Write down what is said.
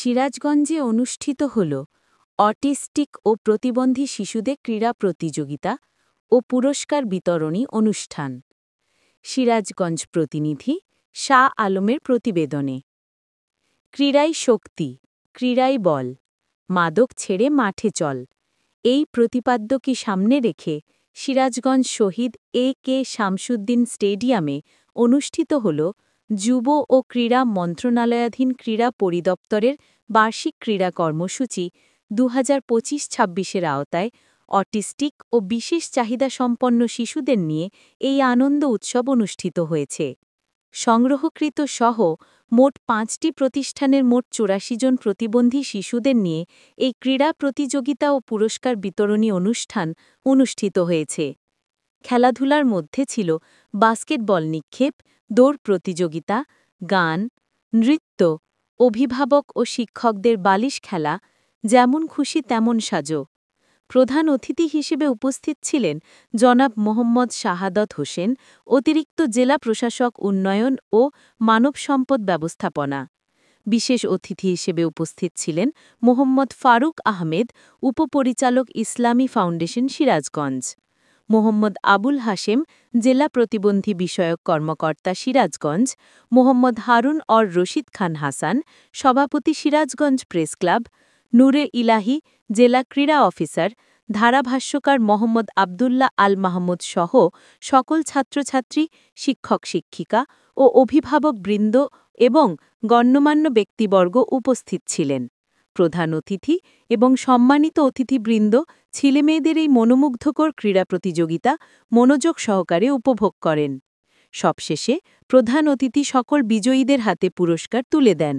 সিরাজগঞ্জে অনুষ্ঠিত হল অটিস্টিক ও প্রতিবন্ধী শিশুদের ক্রীড়া প্রতিযোগিতা ও পুরস্কার বিতরণী অনুষ্ঠান। সিরাজগঞ্জ প্রতিনিধি শাহ আলমের প্রতিবেদনে। ক্রীড়াই শক্তি, ক্রীড়াই বল, মাদক ছেড়ে মাঠে চল, এই প্রতিপাদ্যকে সামনে রেখে সিরাজগঞ্জ শহীদ এ.কে. শামসুদ্দিন স্টেডিয়ামে অনুষ্ঠিত হল যুব ও ক্রীড়া মন্ত্রণালয়াধীন ক্রীড়া পরিদপ্তরের বার্ষিক ক্রীড়া কর্মসূচি 2025-26-এর আওতায় অটিস্টিক ও বিশেষ চাহিদাসম্পন্ন শিশুদের নিয়ে এই আনন্দ উৎসব অনুষ্ঠিত হয়েছে। সংগ্রহকৃত সহ মোট 5টি প্রতিষ্ঠানের মোট 84 জন প্রতিবন্ধী শিশুদের নিয়ে এই ক্রীড়া প্রতিযোগিতা ও পুরস্কার বিতরণী অনুষ্ঠান অনুষ্ঠিত হয়েছে। খেলাধুলার মধ্যে ছিল বাস্কেটবল নিক্ষেপ, দৌড় প্রতিযোগিতা, গান, নৃত্য, অভিভাবক ও শিক্ষকদের বালিশ খেলা, যেমন খুশি তেমন সাজো। প্রধান অতিথি হিসেবে উপস্থিত ছিলেন জনাব মোহাম্মদ শাহাদত হোসেন, অতিরিক্ত জেলা প্রশাসক উন্নয়ন ও মানব সম্পদ ব্যবস্থাপনা। বিশেষ অতিথি হিসেবে উপস্থিত ছিলেন মোহাম্মদ ফারুক আহমেদ, উপপরিচালক ইসলামী ফাউন্ডেশন সিরাজগঞ্জ। মোহাম্মদ আবুল হাশেম, জেলা প্রতিবন্ধী বিষয়ক কর্মকর্তা সিরাজগঞ্জ। মোহাম্মদ হারুন অর রশিদ খান হাসান, সভাপতি সিরাজগঞ্জ প্রেস ক্লাব। নূরে ইলাহি, জেলা ক্রীড়া অফিসার। ধারাভাষ্যকার মোহাম্মদ আবদুল্লাহ আল মাহমুদ সহ সকল ছাত্রছাত্রী, শিক্ষক শিক্ষিকা ও অভিভাবকবৃন্দ এবং গণ্যমান্য ব্যক্তিবর্গ উপস্থিত ছিলেন। প্রধান অতিথি এবং সম্মানিত অতিথিবৃন্দ ছেলেমেয়েদের এই মনোমুগ্ধকর ক্রীড়া প্রতিযোগিতা মনোযোগ সহকারে উপভোগ করেন। সবশেষে প্রধান অতিথি সকল বিজয়ীদের হাতে পুরস্কার তুলে দেন।